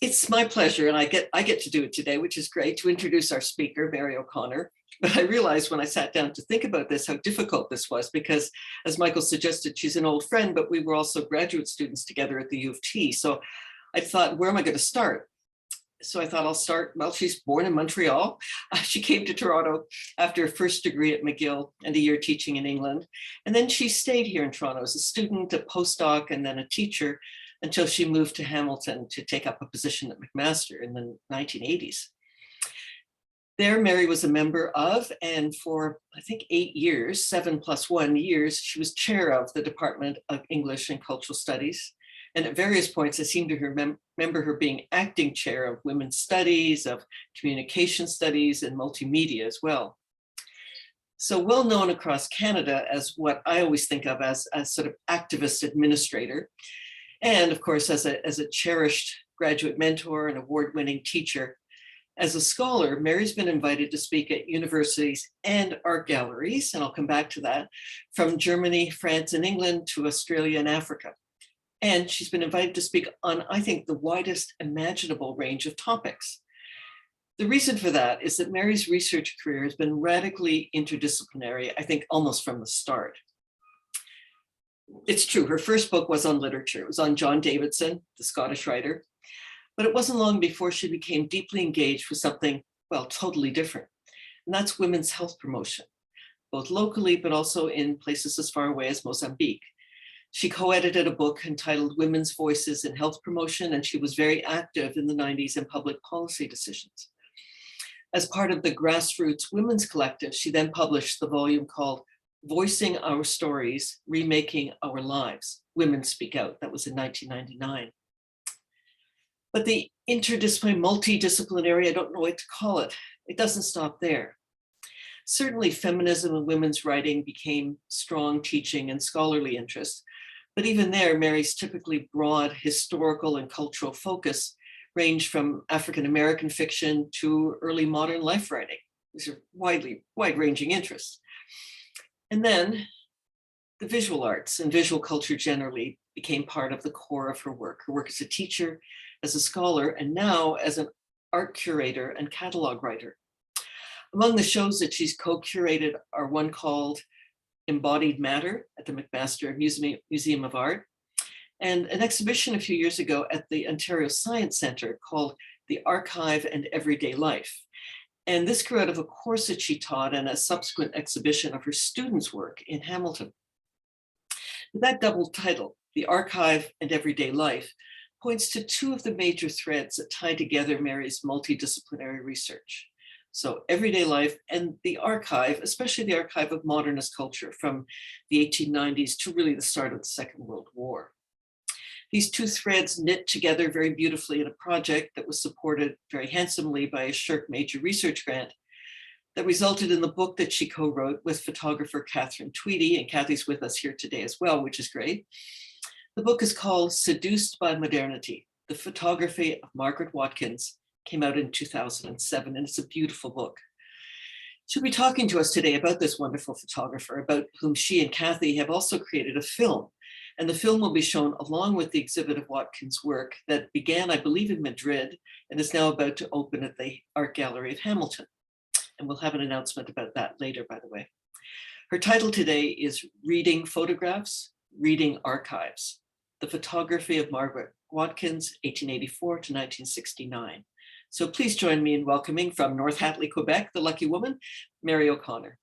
It's my pleasure, and I get to do it today, which is great, to introduce our speaker, Mary O'Connor. But I realized when I sat down to think about this, how difficult this was, because as Michael suggested, she's an old friend, but we were also graduate students together at the U of T. So I thought, where am I going to start? So I thought I'll start, well, she's born in Montreal. She came to Toronto after a first degree at McGill and a year teaching in England. And then she stayed here in Toronto as a student, a postdoc, and then a teacher until she moved to Hamilton to take up a position at McMaster in the 1980s. There, Mary was a member of, and for I think 8 years, 7+1 years, she was chair of the Department of English and Cultural Studies. And at various points, I seem to remember her being acting chair of women's studies, of communication studies, and multimedia as well. So well known across Canada as what I always think of as sort of activist administrator. And of course, as a cherished graduate mentor and award-winning teacher. As a scholar, Mary's been invited to speak at universities and art galleries, and I'll come back to that, from Germany, France, and England to Australia and Africa. And she's been invited to speak on, I think, the widest imaginable range of topics. The reason for that is that Mary's research career has been radically interdisciplinary, I think almost from the start. It's true, her first book was on literature. It was on John Davidson, the Scottish writer. But it wasn't long before she became deeply engaged with something, well, totally different. And that's women's health promotion, both locally, but also in places as far away as Mozambique. She co-edited a book entitled Women's Voices in Health Promotion, and she was very active in the 90s in public policy decisions. As part of the Grassroots Women's Collective, she then published the volume called Voicing Our Stories, Remaking Our Lives, Women Speak Out. That was in 1999. But the interdisciplinary, multidisciplinary, I don't know what to call it, it doesn't stop there. Certainly feminism and women's writing became strong teaching and scholarly interests, but even there, Mary's typically broad historical and cultural focus ranged from African-American fiction to early modern life writing. These are wide-ranging interests. And then the visual arts and visual culture generally became part of the core of her work as a teacher, as a scholar, and now as an art curator and catalog writer. Among the shows that she's co-curated are one called Embodied Matter at the McMaster Museum of Art, and an exhibition a few years ago at the Ontario Science Centre called The Archive and Everyday Life. And this grew out of a course that she taught and a subsequent exhibition of her students' work in Hamilton. That double title, The Archive and Everyday Life, points to two of the major threads that tie together Mary's multidisciplinary research. So everyday life and the archive, especially the archive of modernist culture from the 1890s to really the start of the Second World War. These two threads knit together very beautifully in a project that was supported very handsomely by a Shirk Major Research Grant that resulted in the book that she co-wrote with photographer Catherine Tweedy, and Kathy's with us here today as well, which is great. The book is called Seduced by Modernity, The Photography of Margaret Watkins, came out in 2007, and it's a beautiful book. She'll be talking to us today about this wonderful photographer, about whom she and Kathy have also created a film. And the film will be shown along with the exhibit of Watkins' work that began, I believe, in Madrid and is now about to open at the Art Gallery of Hamilton. And we'll have an announcement about that later, by the way. Her title today is Reading Photographs, Reading Archives, The Photography of Margaret Watkins, 1884 to 1969. So please join me in welcoming from North Hatley, Quebec, the lucky woman, Mary O'Connor.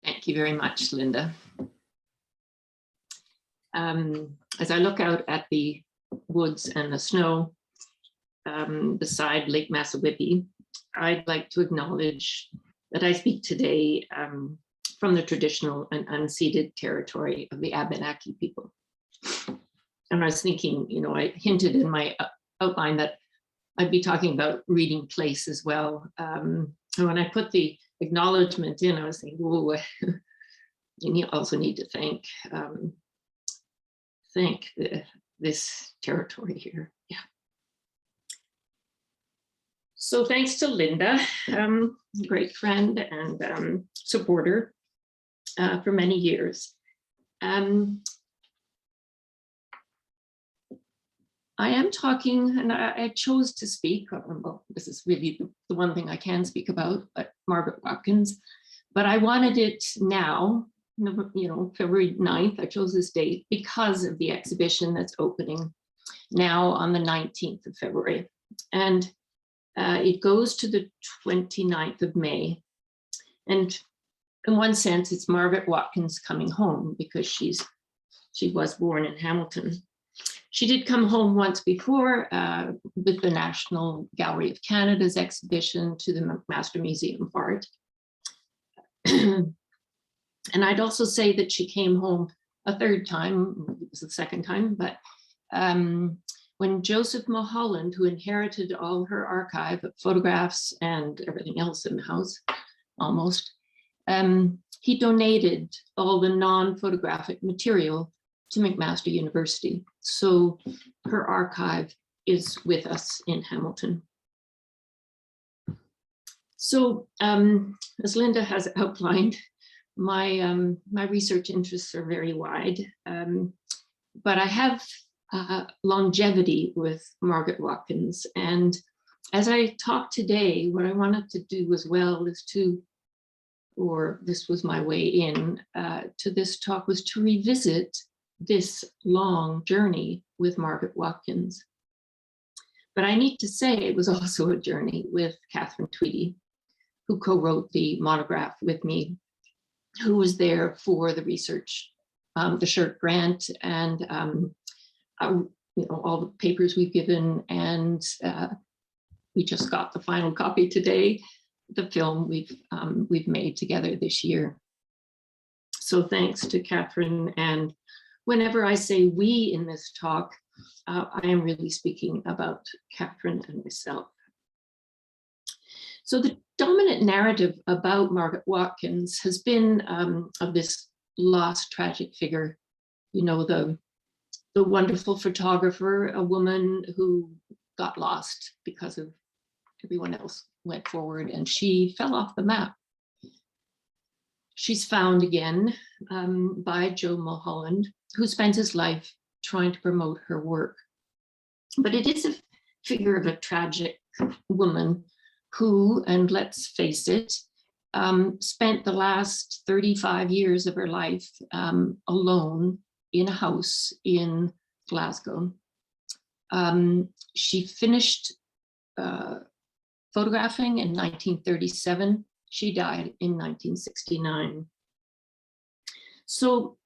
Thank you very much, Linda. As I look out at the woods and the snow beside Lake Massawippi, I'd like to acknowledge that I speak today from the traditional and unceded territory of the Abenaki people. And I was thinking, you know, I hinted in my outline that I'd be talking about reading place as well. And when I put the acknowledgement in, I was thinking, whoa, you also need to thank this territory here. Yeah. So thanks to Linda, great friend and supporter for many years. I am talking, and I chose to speak, well, this is really the one thing I can speak about, Margaret Watkins, but I wanted it now, February 9th, I chose this date because of the exhibition that's opening now on the 19th of February. And it goes to the 29th of May. And in one sense, it's Margaret Watkins coming home because she was born in Hamilton. She did come home once before with the National Gallery of Canada's exhibition to the McMaster Museum of Art. And I'd also say that she came home a third time, it was the second time, but when Joseph Mulholland, who inherited all her archive of photographs and everything else in the house, almost, he donated all the non-photographic material to McMaster University. So her archive is with us in Hamilton. So as Linda has outlined, my research interests are very wide, but I have longevity with Margaret Watkins. And as I talk today, what I wanted to do as well is this was my way in to this talk, was to revisit this long journey with Margaret Watkins. But I need to say it was also a journey with Catherine Tweedy, who co-wrote the monograph with me, who was there for the research, the Shirk grant, and all the papers we've given, and we just got the final copy today, the film we've made together this year. So thanks to Catherine. And whenever I say we in this talk, I am really speaking about Catherine and myself. So the dominant narrative about Margaret Watkins has been of this lost tragic figure, the wonderful photographer, a woman who got lost because of everyone else went forward and she fell off the map. She's found again by Joe Mulholland, who spends his life trying to promote her work. But it is a figure of a tragic woman who, and let's face it, spent the last 35 years of her life alone in a house in Glasgow. She finished photographing in 1937. She died in 1969. So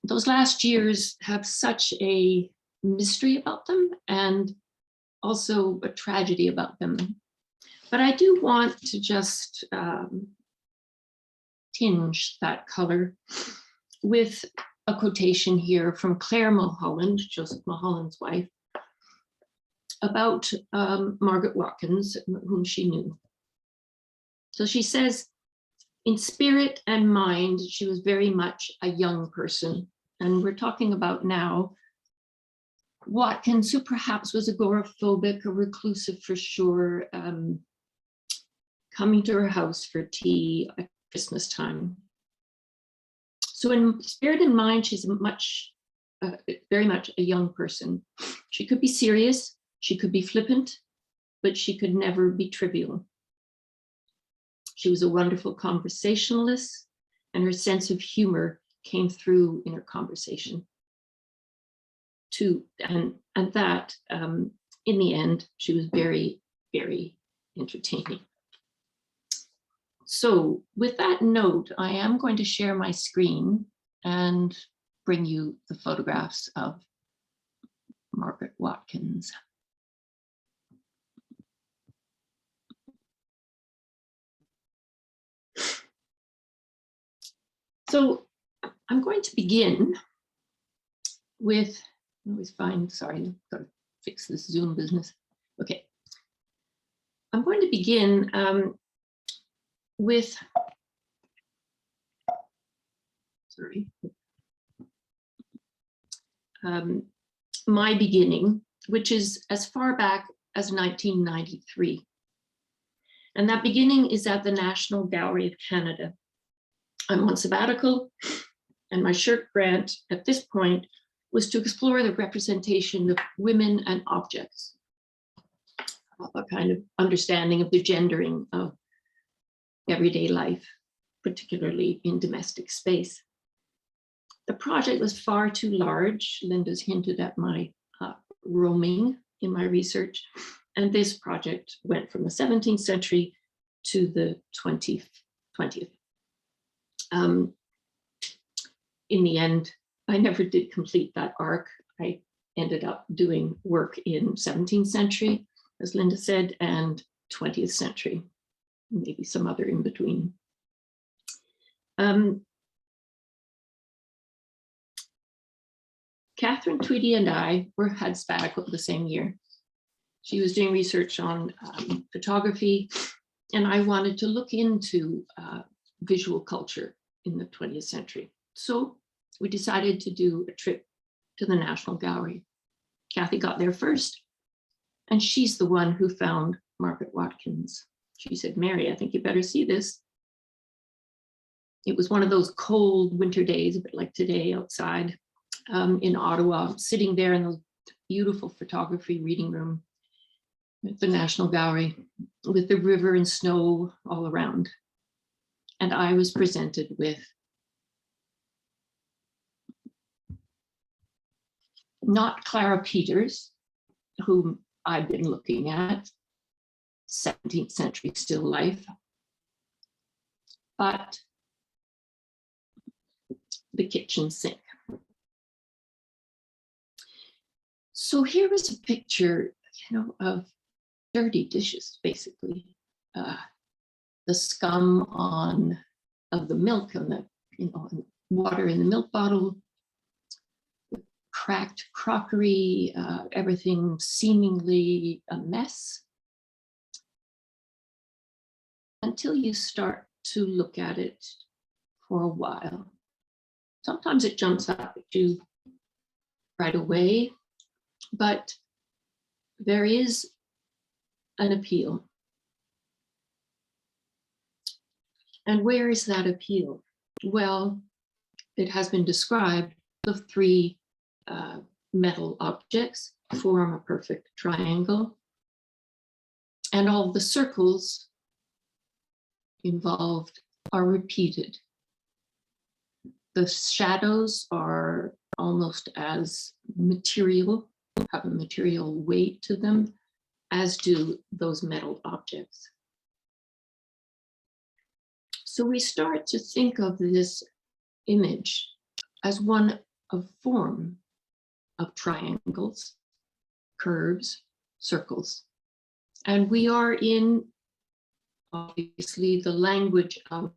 those last years have such a mystery about them and also a tragedy about them. But I do want to just tinge that color with a quotation here from Claire Mulholland, Joseph Mulholland's wife, about Margaret Watkins, whom she knew. So she says, in spirit and mind, she was very much a young person. And we're talking about now Watkins, who perhaps was agoraphobic, a reclusive for sure, coming to her house for tea at Christmas time. So in spirit and mind, she's very much a young person. She could be serious, she could be flippant, but she could never be trivial. She was a wonderful conversationalist, and her sense of humor came through in her conversation too. And that, in the end, she was very, very entertaining. So with that note, I am going to share my screen and bring you the photographs of Margaret Watkins. So I'm going to begin with, I always find, sorry, I've got to fix this Zoom business. Okay. I'm going to begin with, sorry, my beginning, which is as far back as 1993. And that beginning is at the National Gallery of Canada. I'm on sabbatical, and my Shirk grant at this point was to explore the representation of women and objects, a kind of understanding of the gendering of everyday life, particularly in domestic space. The project was far too large. Linda's hinted at my roaming in my research. And this project went from the 17th century to the 20th. In the end, I never did complete that arc. I ended up doing work in 17th century, as Linda said, and 20th century, maybe some other in between. Catherine Tweedy and I had sabbatical the same year. She was doing research on photography, and I wanted to look into visual culture in the 20th century. So we decided to do a trip to the National Gallery. Kathy got there first, and she's the one who found Margaret Watkins. She said, "Mary, I think you better see this." It was one of those cold winter days, a bit like today outside in Ottawa, sitting there in the beautiful photography reading room at the National Gallery with the river and snow all around. And I was presented with not Clara Peters, whom I've been looking at, 17th century still life, but the kitchen sink. So here was a picture, of dirty dishes, basically. The scum of the milk and the water in the milk bottle, the cracked crockery, everything seemingly a mess, until you start to look at it for a while. Sometimes it jumps out at you right away, but there is an appeal. And where is that appeal? Well, it has been described the three metal objects form a perfect triangle, and all the circles involved are repeated. The shadows are almost as material, have a material weight to them, as do those metal objects. So we start to think of this image as one of form, of triangles, curves, circles. And we are in, obviously, the language of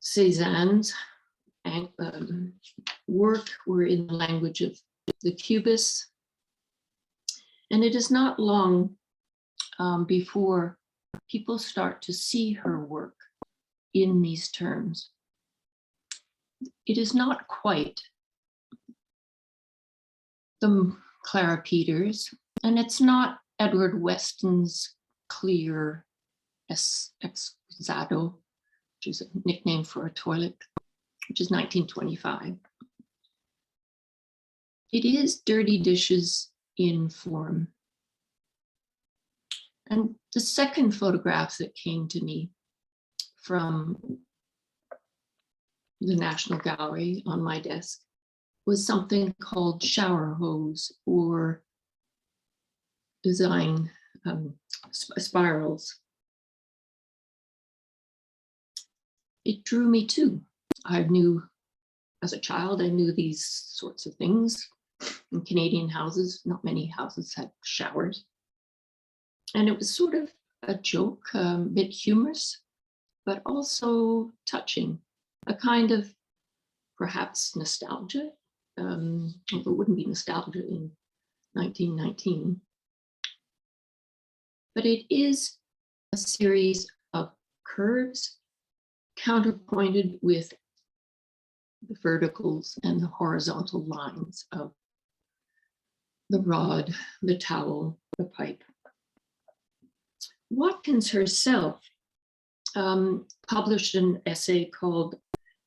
Cézanne's work. We're in the language of the Cubists. And it is not long before people start to see her work in these terms. It is not quite the Clara Peters, and it's not Edward Weston's clear Exado, which is a nickname for a toilet, which is 1925. It is dirty dishes in form. And the second photograph that came to me from the National Gallery on my desk was something called shower hose, or design spirals. It drew me too. I knew, as a child, I knew these sorts of things. In Canadian houses, not many houses had showers. And it was sort of a joke, a bit humorous, but also touching, a kind of perhaps nostalgia, although it wouldn't be nostalgia in 1919. But it is a series of curves counterpointed with the verticals and the horizontal lines of the rod, the towel, the pipe. Watkins herself published an essay called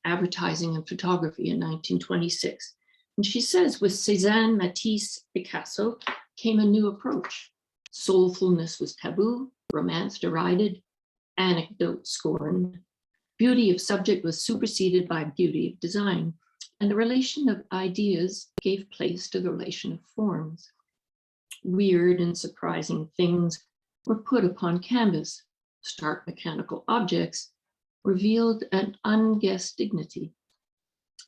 Advertising and Photography in 1926, And she says, with Cézanne, Matisse, Picasso came a new approach. Soulfulness was taboo, romance derided, anecdote scorned. Beauty of subject was superseded by beauty of design, and the relation of ideas gave place to the relation of forms. Weird and surprising things were put upon canvas. Stark mechanical objects revealed an unguessed dignity.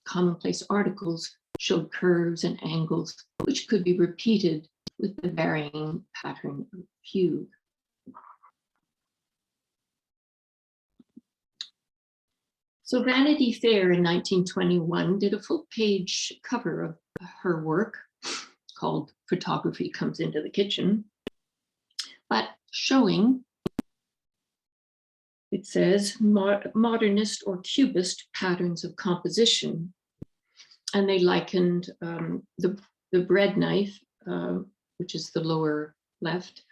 Commonplace articles showed curves and angles which could be repeated with the varying pattern of fugue. So Vanity Fair in 1921 did a full-page cover of her work called Photography Comes into the Kitchen, but showing, it says, modernist or cubist patterns of composition. And they likened the bread knife, which is the lower left,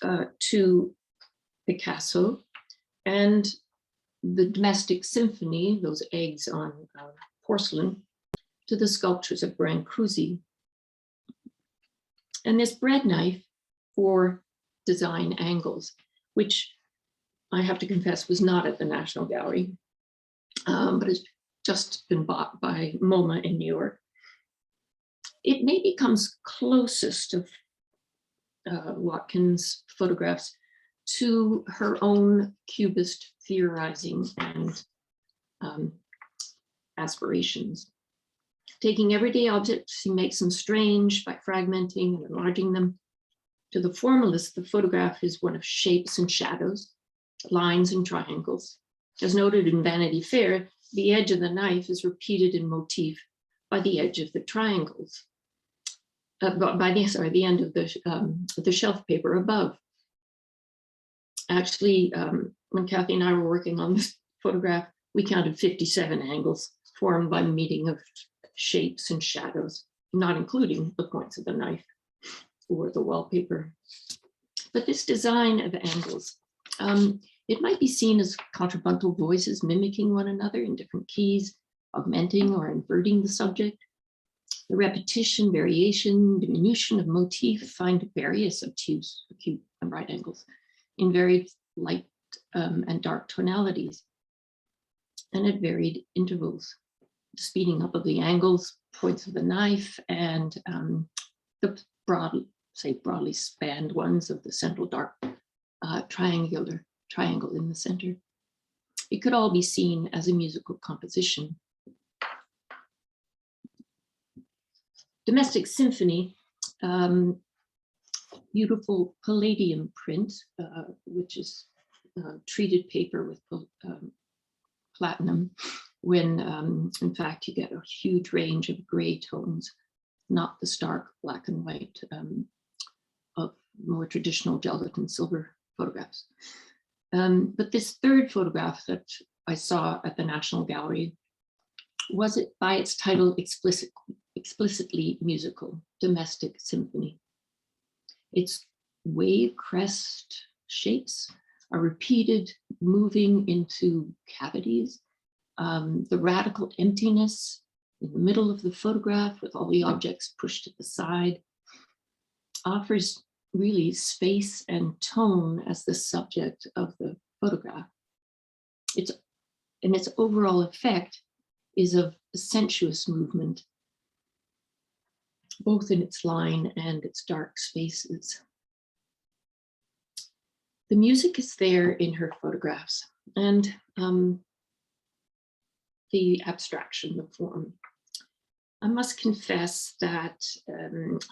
to Picasso, and the domestic symphony, those eggs on porcelain, to the sculptures of Brancusi. And this bread knife for design angles, which I have to confess was not at the National Gallery, but has just been bought by MoMA in New York. It maybe comes closest of Watkins' photographs to her own cubist theorizing and aspirations. Taking everyday objects, she makes them strange by fragmenting and enlarging them. To the formalist, the photograph is one of shapes and shadows, lines and triangles. As noted in Vanity Fair, the edge of the knife is repeated in motif by the edge of the triangles, the end of the shelf paper above. Actually, when Kathy and I were working on this photograph, we counted 57 angles formed by meeting of shapes and shadows, not including the points of the knife or the wallpaper. But this design of angles, it might be seen as contrapuntal voices mimicking one another in different keys, augmenting or inverting the subject. The repetition, variation, diminution of motif find various obtuse, acute, and right angles in very light and dark tonalities, and at varied intervals. The speeding up of the angles, points of the knife, and the broadly spanned ones of the central dark triangle in the center. It could all be seen as a musical composition. Domestic Symphony, beautiful palladium print, which is treated paper with platinum, when in fact you get a huge range of gray tones, not the stark black and white of more traditional gelatin silver photographs. But this third photograph that I saw at the National Gallery was, it by its title, explicitly musical, Domestic Symphony. Its wave crest shapes are repeated, moving into cavities. The radical emptiness in the middle of the photograph with all the objects pushed to the side offers really space and tone as the subject of the photograph. Its overall effect is of sensuous movement, both in its line and its dark spaces. The music is there in her photographs, and the abstraction, the form. I must confess that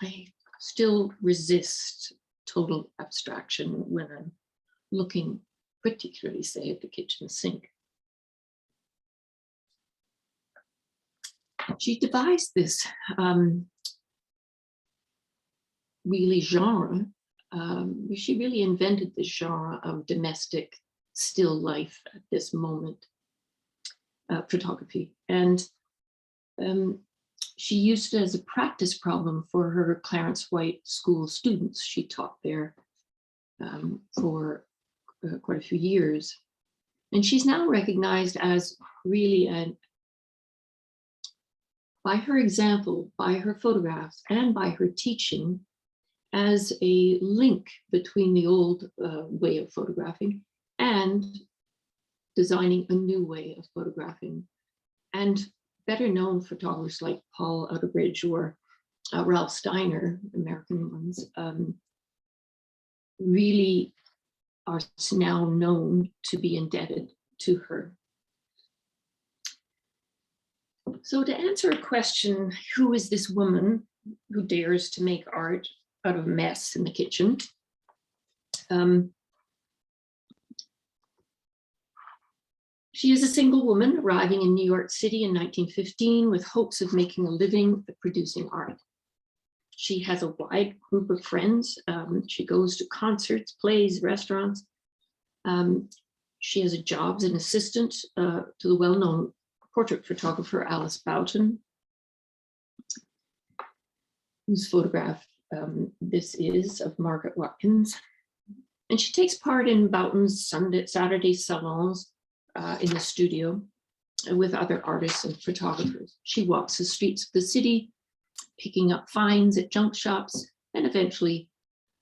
I still resist total abstraction when I'm looking, particularly, say, at the kitchen sink. She devised this really genre. She really invented this genre of domestic still life at this moment, photography. And she used it as a practice problem for her Clarence White School students. She taught there for quite a few years. And she's now recognized as really by her example, by her photographs, and by her teaching as a link between the old way of photographing and designing a new way of photographing. And better known photographers like Paul Outerbridge or Ralph Steiner, American ones, really are now known to be indebted to her. So to answer a question, who is this woman who dares to make art out of a mess in the kitchen? She is a single woman arriving in New York City in 1915 with hopes of making a living at producing art. She has a wide group of friends. She goes to concerts, plays, restaurants. She has a job as an assistant to the well-known portrait photographer Alice Boughton, whose photograph this is of Margaret Watkins. And she takes part in Boughton's Saturday salons in the studio with other artists and photographers. She walks the streets of the city, picking up finds at junk shops, and eventually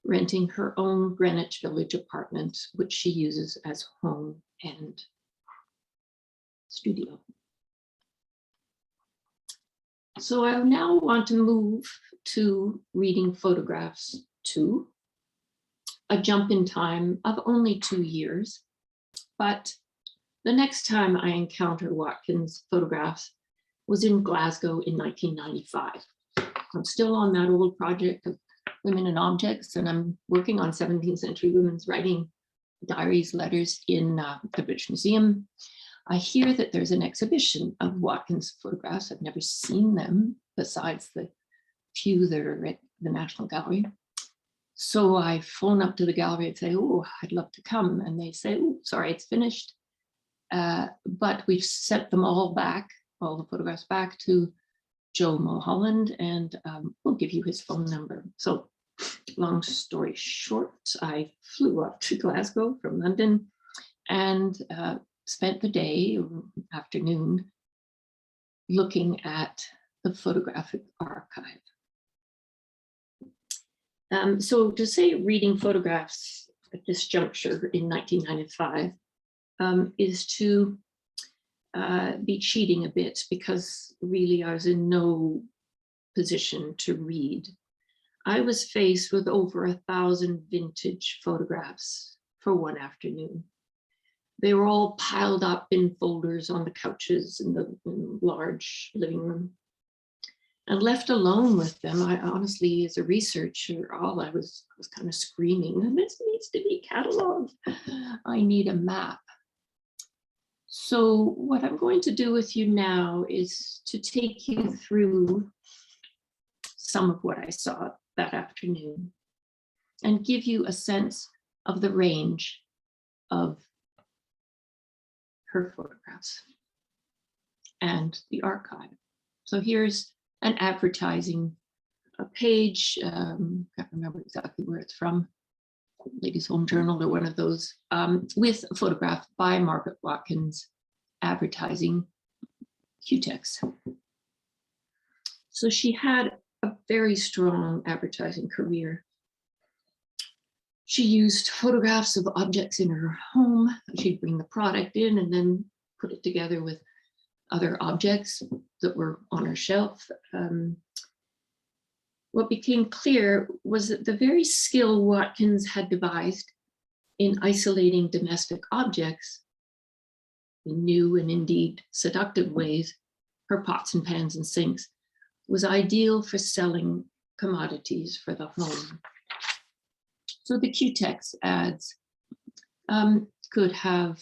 renting her own Greenwich Village apartment, which she uses as home and studio. So I now want to move to reading photographs 2, a jump in time of only 2 years, but the next time I encountered Watkins' photographs was in Glasgow in 1995. I'm still on that old project of women and objects, and I'm working on 17th century women's writing diaries, letters in the British Museum. I hear that there's an exhibition of Watkins photographs. I've never seen them besides the few that are at the National Gallery. So I phone up to the gallery and say, oh, I'd love to come. And they say, oh, sorry, it's finished. But we've sent them all back, all the photographs back to Joe Mulholland, and we'll give you his phone number. So long story short, I flew up to Glasgow from London and spent the day or afternoon looking at the photographic archive. So to say reading photographs at this juncture in 1995 is to be cheating a bit, because really I was in no position to read. I was faced with over 1,000 vintage photographs for one afternoon. They were all piled up in folders on the couches in the large living room. And left alone with them, I honestly, as a researcher, I was kind of screaming, this needs to be cataloged. I need a map. So what I'm going to do with you now is to take you through some of what I saw that afternoon and give you a sense of the range of her photographs and the archive. So here's an advertising page, can't remember exactly where it's from, Ladies' Home Journal or one of those, with a photograph by Margaret Watkins advertising Q-Tex. So she had a very strong advertising career. She used photographs of objects in her home. She'd bring the product in and then put it together with other objects that were on her shelf. What became clear was that the very skill Watkins had devised in isolating domestic objects in new and indeed seductive ways, her pots and pans and sinks, was ideal for selling commodities for the home. So the Q-Tex ads could have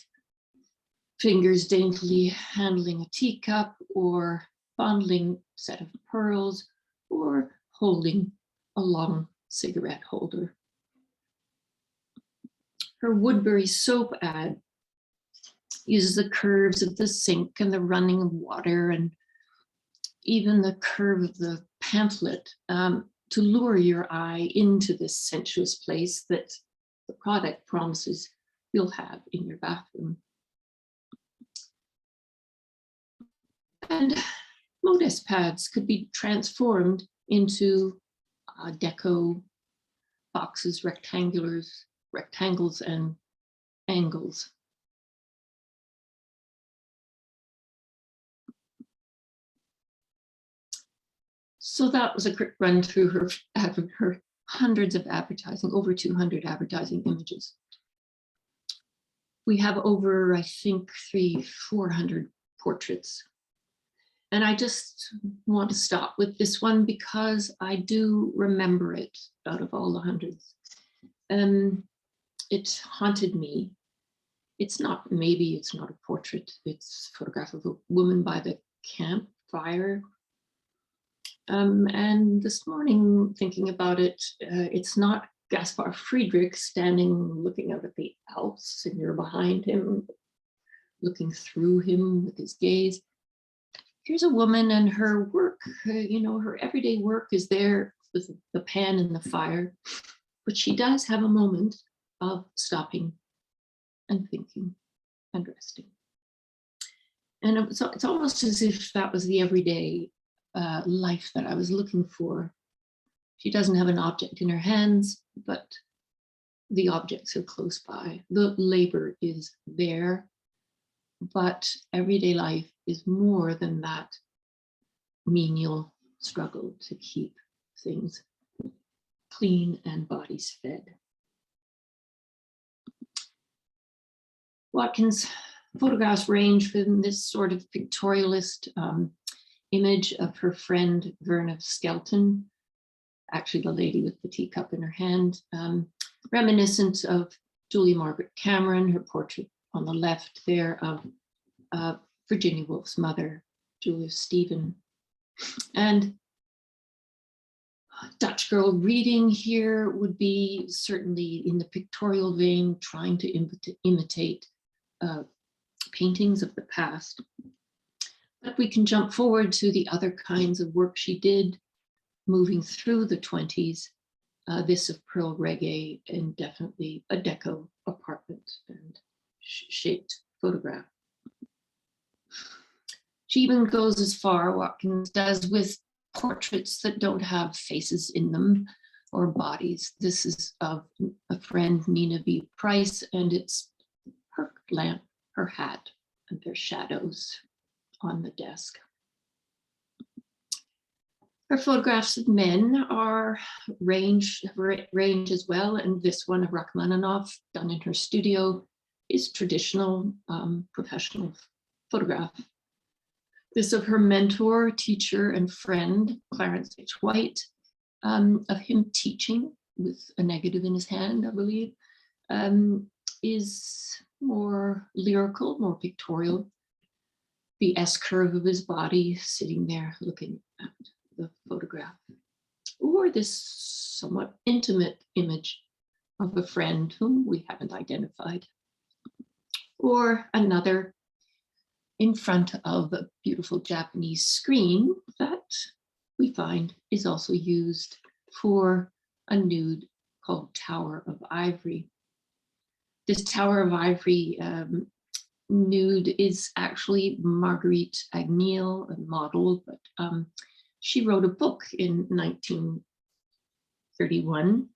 fingers daintily handling a teacup, or fondling a set of pearls, or holding a long cigarette holder. Her Woodbury soap ad uses the curves of the sink and the running of water and even the curve of the pamphlet to lure your eye into this sensuous place that the product promises you'll have in your bathroom. And modest pads could be transformed into deco boxes, rectangles, and angles. So that was a quick run through her hundreds of advertising, over 200 advertising images. We have over, I think, 400 portraits. And I just want to stop with this one because I do remember it out of all the hundreds. It haunted me. Maybe it's not a portrait, it's a photograph of a woman by the campfire. And this morning, thinking about it, it's not Gaspar Friedrich standing looking out at the Alps and you're behind him, looking through him with his gaze. Here's a woman and her work, her everyday work is there with the pan and the fire, but she does have a moment of stopping and thinking and resting. And it's almost as if that was the everyday life that I was looking for. She doesn't have an object in her hands, but the objects are close by. The labor is there, but everyday life is more than that menial struggle to keep things clean and bodies fed. Watkins' photographs range from this sort of pictorialist image of her friend Verna Skelton, actually the lady with the teacup in her hand, reminiscent of Julia Margaret Cameron, her portrait on the left there of Virginia Woolf's mother, Julia Stephen. And Dutch girl reading here would be certainly in the pictorial vein, trying to imitate paintings of the past. But we can jump forward to the other kinds of work she did, moving through the 20s, this of Pearl Reggae, and definitely a deco apartment and shaped photograph. She even goes as far, Watkins does, with portraits that don't have faces in them or bodies. This is of a friend, Nina V. Price, and it's her lamp, her hat, and their shadows on the desk. Her photographs of men are range as well, and this one of Rachmaninoff, done in her studio, is traditional professional photograph. This of her mentor, teacher, and friend, Clarence H. White, of him teaching with a negative in his hand, I believe, is more lyrical, more pictorial. The S curve of his body sitting there looking at the photograph. Or this somewhat intimate image of a friend whom we haven't identified. Or another in front of a beautiful Japanese screen that we find is also used for a nude called Tower of Ivory. This Tower of Ivory nude is actually Marguerite Agneal, a model, but she wrote a book in 1931,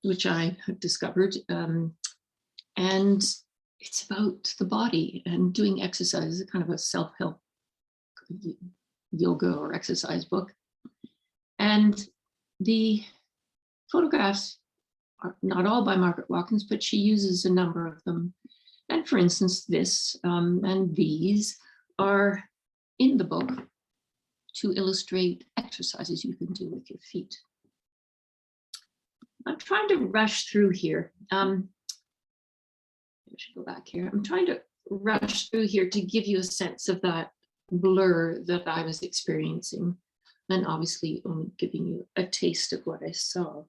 which I have discovered, and it's about the body and doing exercise, kind of a self-help yoga or exercise book. And the photographs are not all by Margaret Watkins, but she uses a number of them. And for instance, this and these are in the book to illustrate exercises you can do with your feet. I'm trying to rush through here. I should go back here. I'm trying to rush through here to give you a sense of that blur that I was experiencing, and obviously only giving you a taste of what I saw.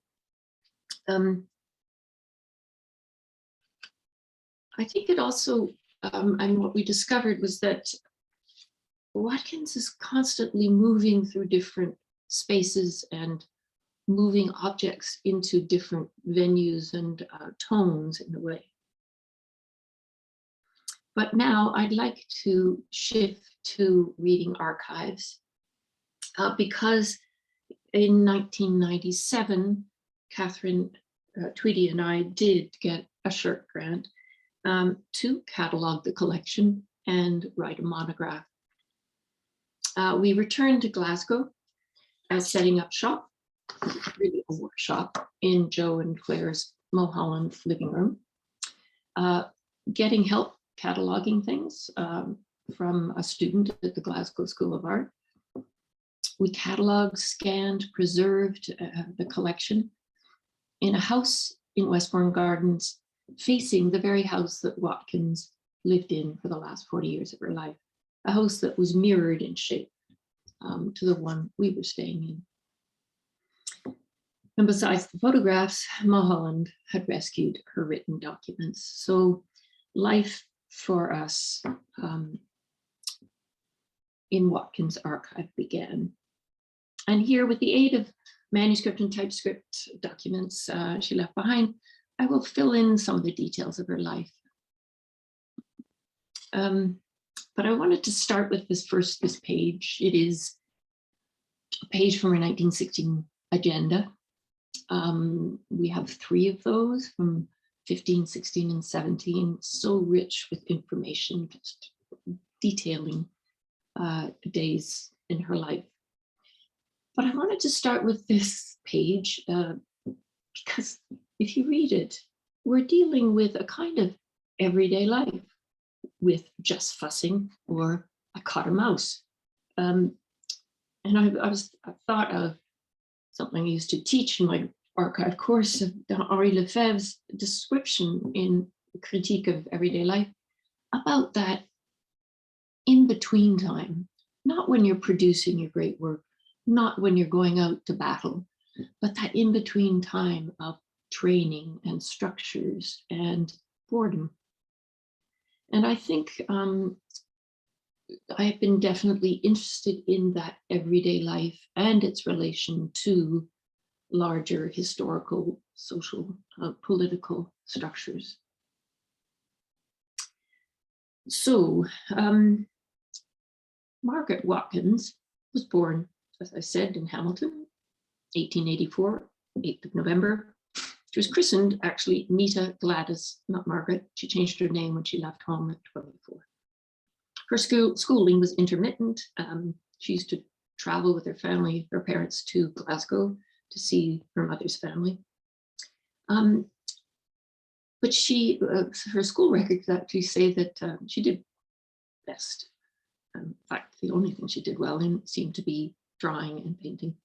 I think it also, and what we discovered was that Watkins is constantly moving through different spaces and moving objects into different venues and tones in a way. But now I'd like to shift to reading archives because in 1997, Catherine Tweedy and I did get a SSHRC grant to catalog the collection and write a monograph. We returned to Glasgow, setting up shop, really a workshop, in Joe and Claire's Mulholland living room, getting help cataloging things from a student at the Glasgow School of Art. We cataloged, scanned, preserved the collection in a house in Westbourne Gardens, facing the very house that Watkins lived in for the last 40 years of her life, a house that was mirrored in shape to the one we were staying in. And besides the photographs, Mulholland had rescued her written documents. So life for us in Watkins' archive began. And here, with the aid of manuscript and typescript documents she left behind, I will fill in some of the details of her life. But I wanted to start with this page. It is a page from her 1916 agenda. We have 3 of those from 15, 16, and 17, so rich with information, just detailing days in her life. But I wanted to start with this page because if you read it, we're dealing with a kind of everyday life with just fussing or I caught a mouse. And I thought of something I used to teach in my archive course of Henri Lefebvre's description in Critique of Everyday Life about that in-between time, not when you're producing your great work, not when you're going out to battle, but that in-between time of training and structures and boredom. And I think I have been definitely interested in that everyday life and its relation to larger historical, social, political structures. So Margaret Watkins was born, as I said, in Hamilton, 1884, 8th of November. She was christened, actually, Meta Gladys, not Margaret. She changed her name when she left home at 24. Her schooling was intermittent. She used to travel with her family, her parents, to Glasgow to see her mother's family. But her school records actually say that she did best. In fact, the only thing she did well in seemed to be drawing and painting.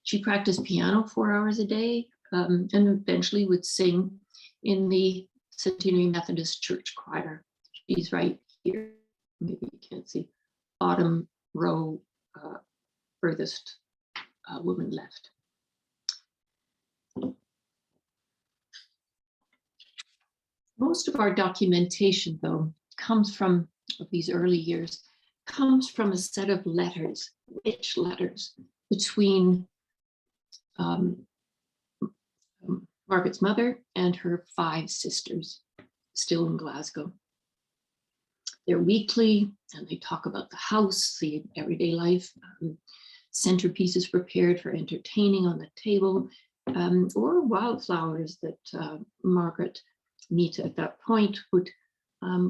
She practiced piano 4 hours a day and eventually would sing in the Centenary Methodist Church choir. She's right here, maybe you can't see, bottom row, furthest woman left. Most of our documentation, though, comes from these early years, comes from a set of letters, rich letters, between Margaret's mother and her 5 sisters, still in Glasgow. They're weekly, and they talk about the house, the everyday life, centerpieces prepared for entertaining on the table, or wildflowers that Margaret Meta at that point would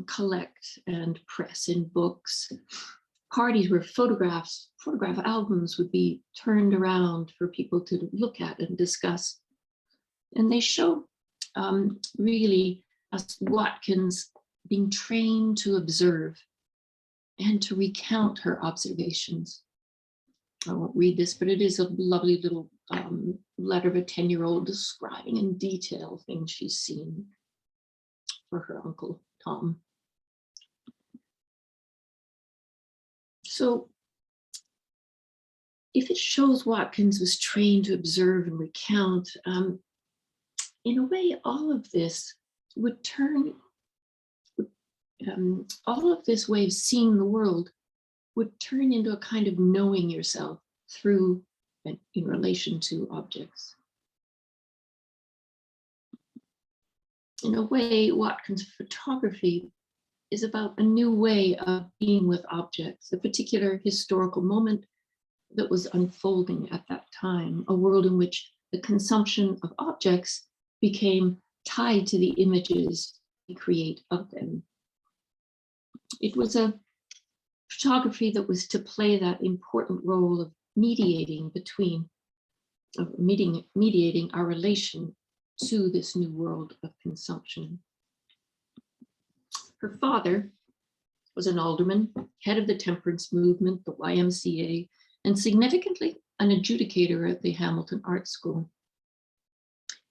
collect and press in books. Parties where photograph albums would be turned around for people to look at and discuss. And they show really us Watkins being trained to observe and to recount her observations. I won't read this, but it is a lovely little letter of a 10-year-old describing in detail things she's seen for her uncle Tom. So if it shows Watkins was trained to observe and recount, in a way, all of this would turn, all of this way of seeing the world would turn into a kind of knowing yourself through and in relation to objects. In a way, Watkins photography is about a new way of being with objects, a particular historical moment, that was unfolding at that time, a world in which the consumption of objects became tied to the images we create of them. It was a photography that was to play that important role of mediating our relation to this new world of consumption. Her father was an alderman, head of the temperance movement, the YMCA, and significantly an adjudicator at the Hamilton Art School.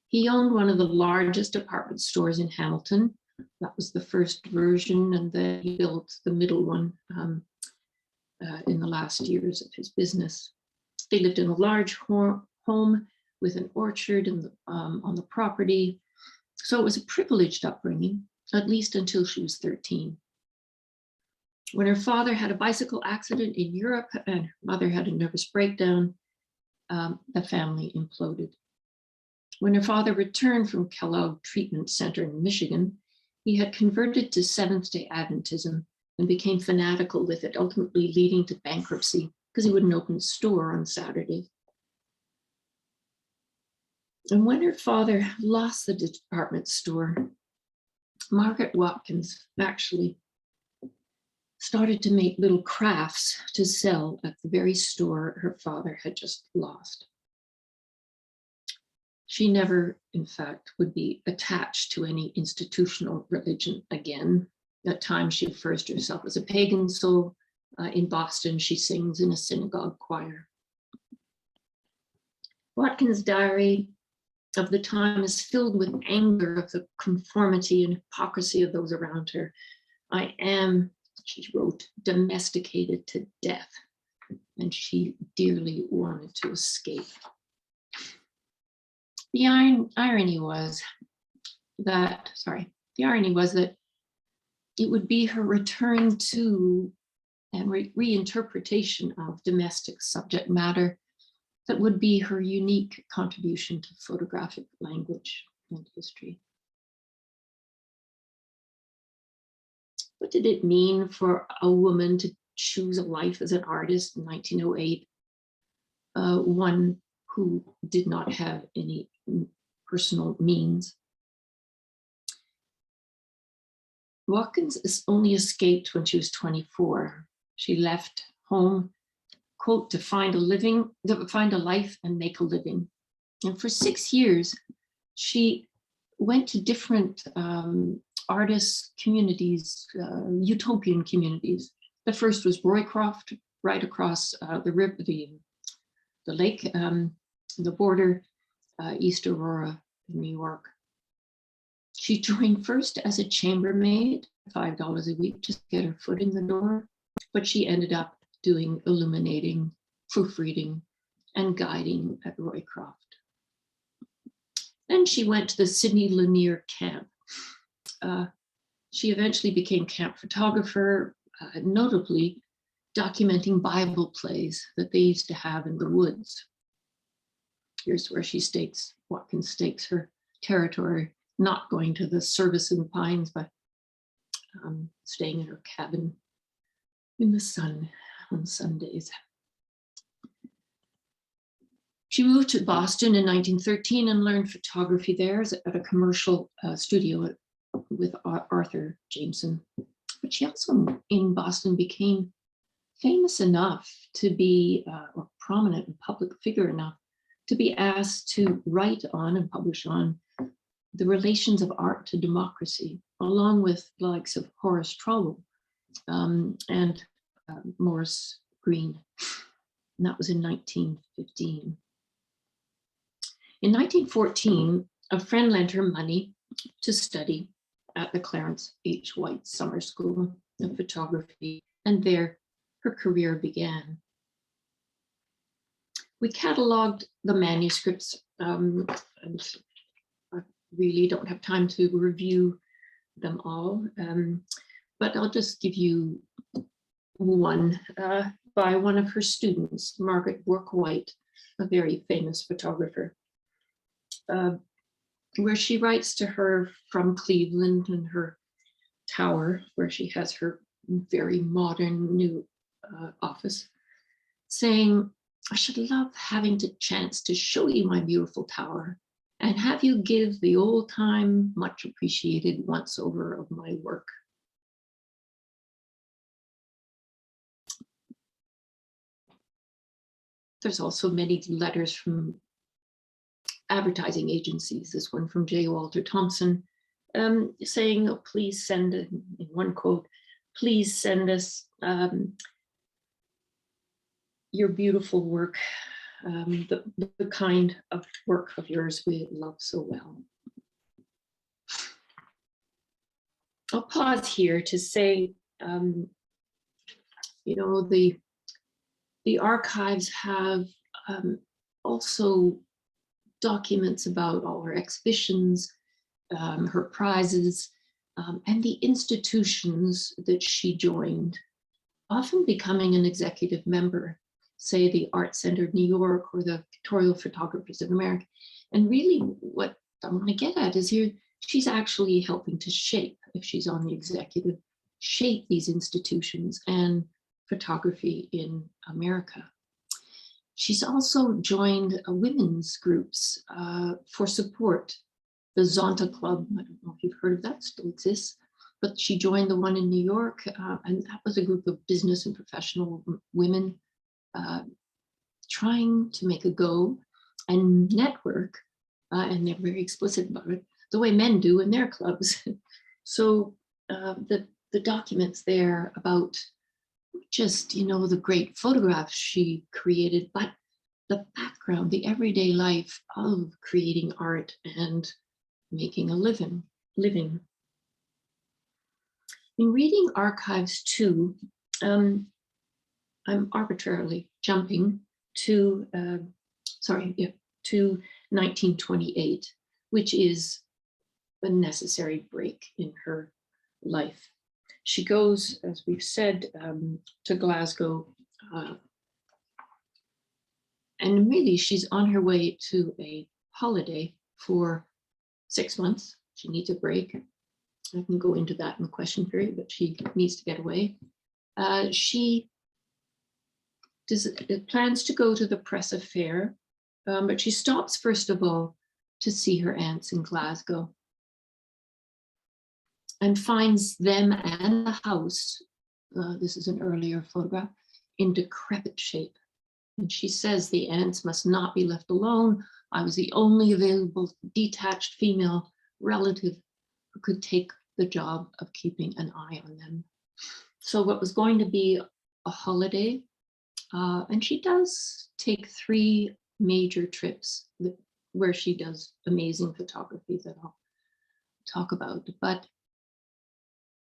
He owned one of the largest department stores in Hamilton. That was the first version, and then he built the middle one in the last years of his business. They lived in a large home with an orchard on the property. So it was a privileged upbringing, at least until she was 13. When her father had a bicycle accident in Europe and her mother had a nervous breakdown, the family imploded. When her father returned from Kellogg Treatment Center in Michigan, he had converted to Seventh-day Adventism and became fanatical with it, ultimately leading to bankruptcy because he wouldn't open a store on Saturday. And when her father lost the department store, Margaret Watkins actually started to make little crafts to sell at the very store her father had just lost. She never, in fact, would be attached to any institutional religion again. At times, she refers to herself as a pagan soul. In Boston, she sings in a synagogue choir. Watkins' diary of the time is filled with anger of the conformity and hypocrisy of those around her. I am, she wrote, domesticated to death, and she dearly wanted to escape. The irony was that it would be her return to and reinterpretation of domestic subject matter that would be her unique contribution to photographic language and history. What did it mean for a woman to choose a life as an artist in 1908? One who did not have any personal means. Watkins only escaped when she was 24. She left home, quote, to find a life and make a living. And for 6 years, she went to different artist communities, utopian communities. The first was Roycroft, right across the river, the lake, the border, East Aurora, New York. She joined first as a chambermaid, $5 a week, just to get her foot in the door, but she ended up doing illuminating, proofreading, and guiding at Roycroft. Then she went to the Sidney Lanier camp. She eventually became camp photographer, notably documenting Bible plays that they used to have in the woods. Here's where Watkins stakes her territory, not going to the service in the pines, but staying in her cabin in the sun on Sundays. She moved to Boston in 1913 and learned photography there at a commercial studio with Arthur Jameson. But she also, in Boston, became famous enough to be, or prominent and public figure enough to be asked to write on and publish on the relations of art to democracy, along with the likes of Horace Trollope and Morris Green. And that was in 1915. In 1914, a friend lent her money to study at the Clarence H. White Summer School of Photography, and there her career began. We cataloged the manuscripts, and I really don't have time to review them all, but I'll just give you one by one of her students, Margaret Watkins, a very famous photographer, where she writes to her from Cleveland in her tower, where she has her very modern new office, saying, I should love having the chance to show you my beautiful tower and have you give the old time, much appreciated once over of my work. There's also many letters from advertising agencies. This one from J. Walter Thompson saying, oh, please send, in one quote, please send us your beautiful work, the kind of work of yours we love so well. I'll pause here to say, you know, the archives have also documents about all her exhibitions, her prizes, and the institutions that she joined, often becoming an executive member, say the Art Center of New York or the Pictorial Photographers of America. And really what I want to get at is here, she's actually helping to shape, if she's on the executive, shape these institutions and photography in America. She's also joined women's groups for support. The Zonta Club, I don't know if you've heard of that, still exists, but she joined the one in New York, and that was a group of business and professional women trying to make a go and network, and they're very explicit about it, the way men do in their clubs. So the documents there about just, you know, the great photographs she created, but the background, the everyday life of creating art and making a living. In reading archives too, I'm arbitrarily jumping to, to 1928, which is a necessary break in her life. She goes, as we've said, to Glasgow, and really she's on her way to a holiday for 6 months. She needs a break. I can go into that in the question period, but she needs to get away. She plans to go to the press affair, but she stops first of all to see her aunts in Glasgow and finds them and the house, this is an earlier photograph, in decrepit shape. And she says the aunts must not be left alone. I was the only available detached female relative who could take the job of keeping an eye on them. So what was going to be a holiday, and she does take 3 major trips where she does amazing photography that I'll talk about. But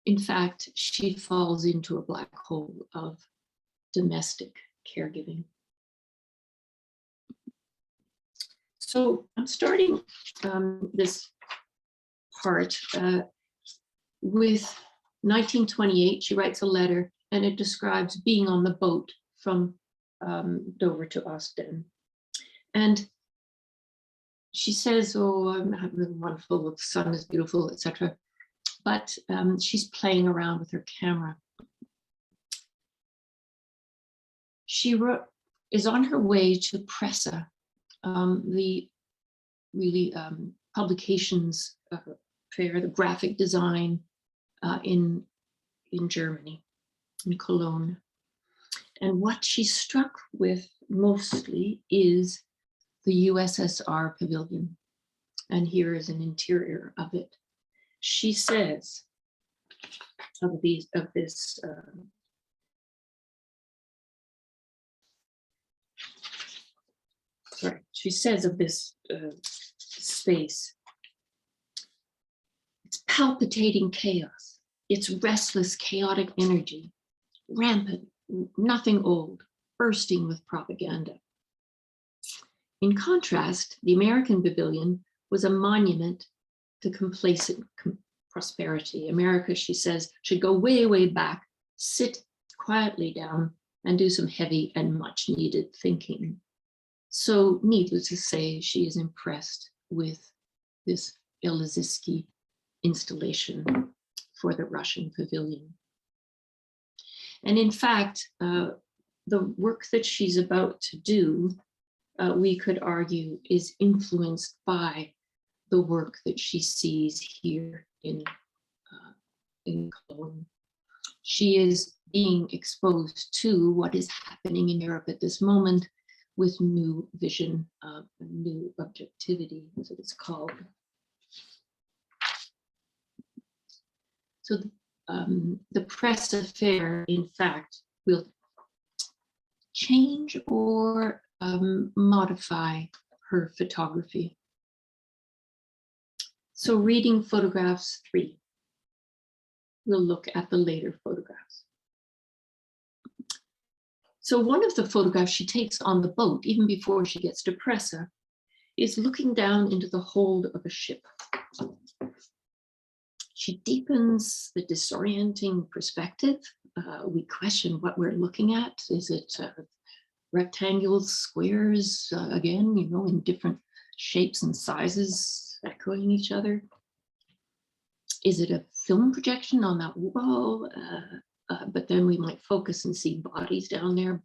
in fact, she falls into a black hole of domestic caregiving. So I'm starting this part with 1928. She writes a letter and it describes being on the boat from Dover to Ostend. And she says, oh, I'm having wonderful, the sun is beautiful, etc. But she's playing around with her camera. She is on her way to Pressa, the really publications fair, the graphic design in Germany, in Cologne. And what she's struck with mostly is the USSR pavilion. And here is an interior of it. She says she says of this space, it's palpitating chaos, it's restless, chaotic energy, rampant, nothing old, bursting with propaganda. In contrast, the American pavilion was a monument to complacent prosperity. America, she says, should go way, way back, sit quietly down and do some heavy and much needed thinking. So needless to say, she is impressed with this Elizisky installation for the Russian pavilion. And in fact, the work that she's about to do, we could argue, is influenced by the work that she sees here in Cologne. She is being exposed to what is happening in Europe at this moment with new vision, new objectivity, as it is called. So the press affair, in fact, will change or modify her photography. So reading photographs 3, we'll look at the later photographs. So one of the photographs she takes on the boat, even before she gets to Presse, is looking down into the hold of a ship. She deepens the disorienting perspective. We question what we're looking at. Is it rectangles, squares, again, you know, in different shapes and sizes, echoing each other? Is it a film projection on that wall? But then we might focus and see bodies down there,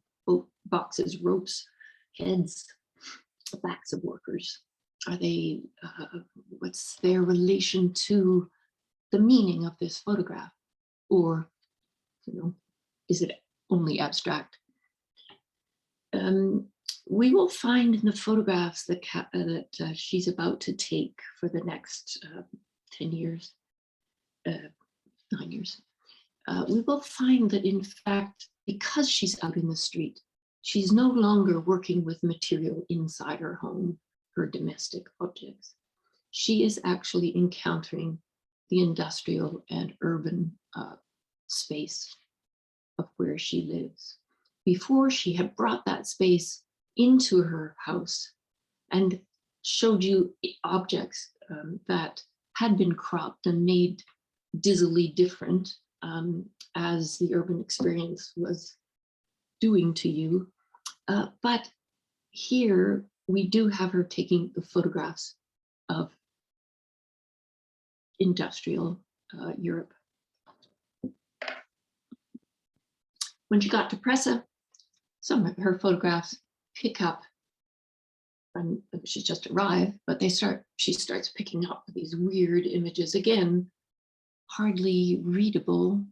boxes, ropes, heads, the backs of workers. Are they, what's their relation to the meaning of this photograph? Or, you know, is it only abstract? We will find in the photographs that she's about to take for the next 10 years, 9 years, we will find that, in fact, because she's out in the street, she's no longer working with material inside her home, her domestic objects. She is actually encountering the industrial and urban space of where she lives. Before, she had brought that space into her house and showed you objects that had been cropped and made dizzily different as the urban experience was doing to you. But here we do have her taking the photographs of industrial Europe. When she got to Presse, some of her photographs pick up, and she's just arrived, but she starts picking up these weird images, again, hardly readable,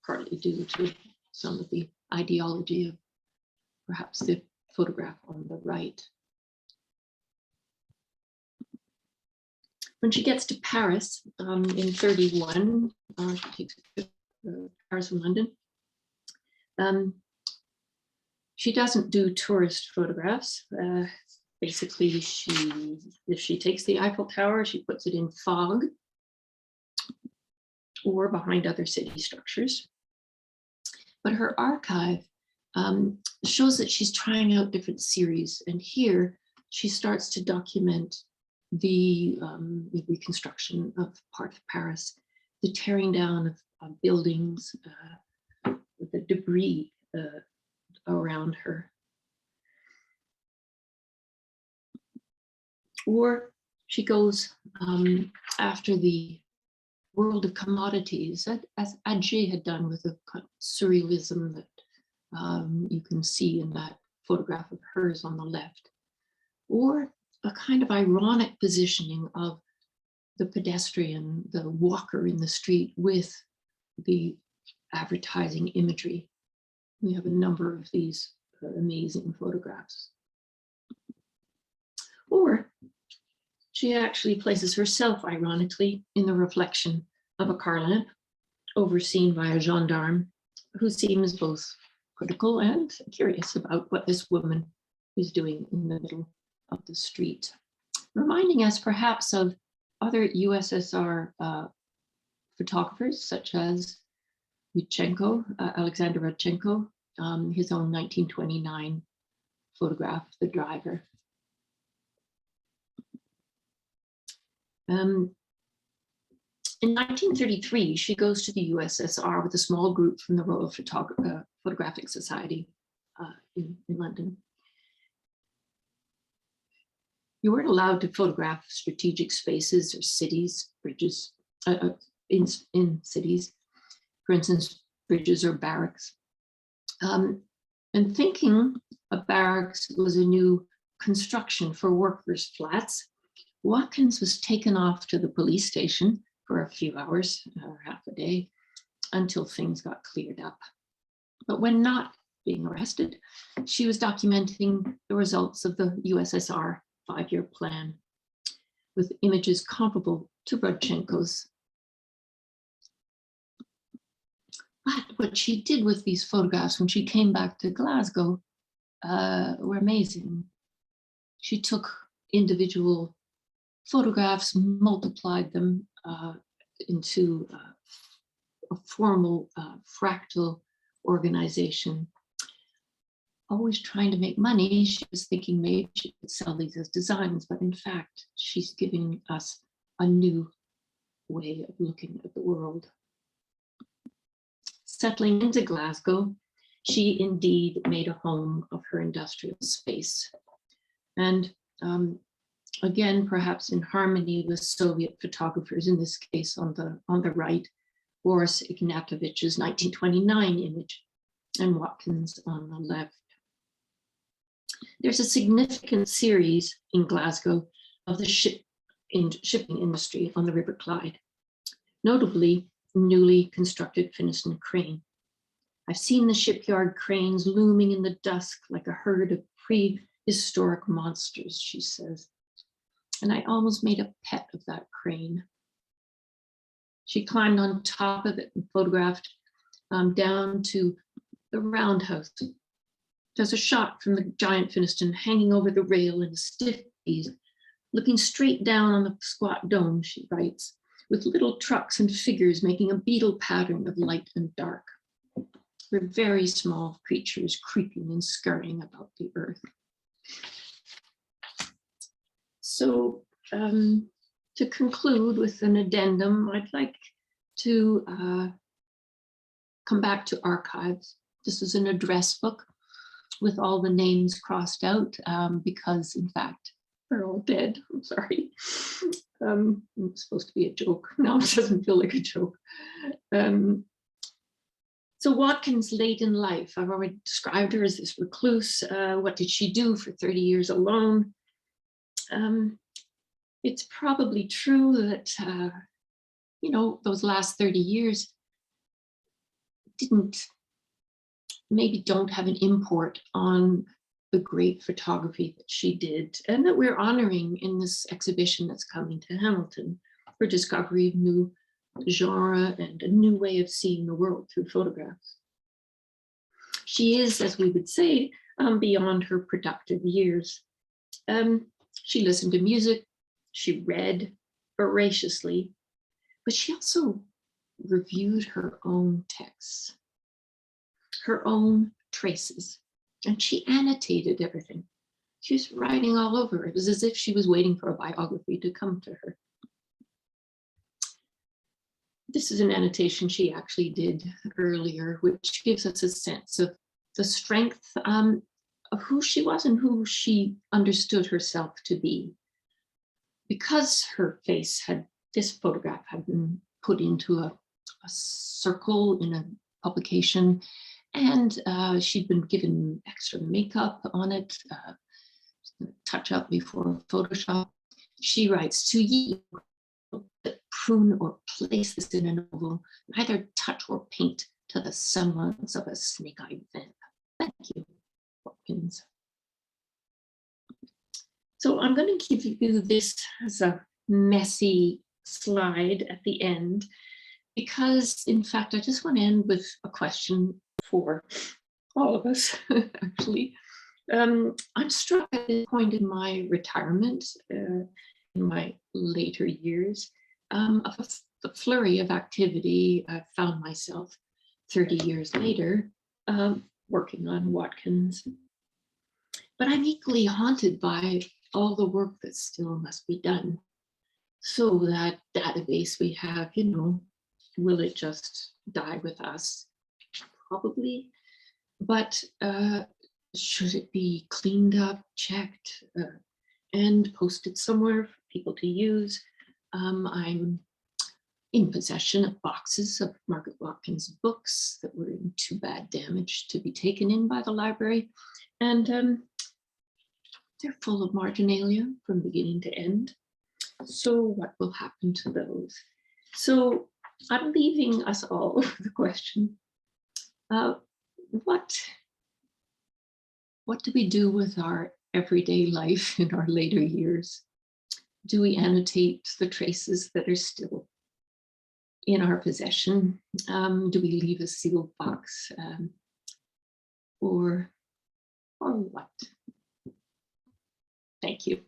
partly due to some of the ideology of perhaps the photograph on the right. When she gets to Paris in 31, she takes Paris from London. She doesn't do tourist photographs. Basically, if she takes the Eiffel Tower, she puts it in fog or behind other city structures. But her archive shows that she's trying out different series. And here she starts to document the reconstruction of part of Paris, the tearing down of buildings, the debris around her. Or she goes after the world of commodities, as Adjé had done with the surrealism that you can see in that photograph of hers on the left. Or a kind of ironic positioning of the pedestrian, the walker in the street with the advertising imagery. We have a number of these amazing photographs. Or she actually places herself, ironically, in the reflection of a car lamp overseen by a gendarme who seems both critical and curious about what this woman is doing in the middle of the street, reminding us perhaps of other USSR photographers such as Alexander Hutcheon, his own 1929 photograph, The Driver. In 1933, she goes to the USSR with a small group from the Royal Photographic Society in London. You weren't allowed to photograph strategic spaces or cities, bridges, in cities, for instance, bridges or barracks. And thinking a barracks was a new construction for workers' flats, Watkins was taken off to the police station for a few hours or half a day until things got cleared up. But when not being arrested, she was documenting the results of the USSR 5-year plan with images comparable to Rodchenko's. But what she did with these photographs when she came back to Glasgow were amazing. She took individual photographs, multiplied them into a formal fractal organization. Always trying to make money, she was thinking maybe she could sell these as designs, but in fact, she's giving us a new way of looking at the world. Settling into Glasgow, she indeed made a home of her industrial space. And again, perhaps in harmony with Soviet photographers, in this case on the right, Boris Ignatovich's 1929 image, and Watkins on the left. There's a significant series in Glasgow of the shipping industry on the River Clyde, notably newly constructed Finiston crane. I've seen the shipyard cranes looming in the dusk like a herd of prehistoric monsters, she says. And I almost made a pet of that crane. She climbed on top of it and photographed down to the roundhouse. There's a shot from the giant Finiston hanging over the rail in a stiff breeze, looking straight down on the squat dome, she writes, with little trucks and figures making a beetle pattern of light and dark. They're very small creatures creeping and scurrying about the earth. So to conclude with an addendum, I'd like to come back to archives. This is an address book with all the names crossed out because, in fact, they're all dead. I'm sorry. It's supposed to be a joke. Now it doesn't feel like a joke. So Watkins late in life, I've already described her as this recluse. What did she do for 30 years alone? It's probably true that, those last 30 years don't have an import on the great photography that she did and that we're honoring in this exhibition that's coming to Hamilton, her discovery of new genre and a new way of seeing the world through photographs. She is, as we would say, beyond her productive years. She listened to music, she read voraciously, but she also reviewed her own texts, her own traces, and she annotated everything. She was writing all over. It was as if she was waiting for a biography to come to her. This is an annotation she actually did earlier, which gives us a sense of the strength of who she was and who she understood herself to be. Because her face this photograph had been put into a circle in a publication, and she'd been given extra makeup on it, touch up before Photoshop. She writes, "To ye that prune or place this in a novel, neither touch or paint to the semblance of a snake-eyed vamp." Thank you, Watkins. So I'm going to give you this as a messy slide at the end, because in fact, I just want to end with a question for all of us, actually. I'm struck at this point in my retirement, in my later years, of the flurry of activity I found myself 30 years later working on Watkins. But I'm equally haunted by all the work that still must be done. So that database we have, will it just die with us? Probably. But should it be cleaned up, checked, and posted somewhere for people to use? I'm in possession of boxes of Margaret Watkins books that were in too bad damage to be taken in by the library. And they're full of marginalia from beginning to end. So what will happen to those? So I'm leaving us all with the question, what do we do with our everyday life in our later years? Do we annotate the traces that are still in our possession? Do we leave a sealed box, or what? Thank you.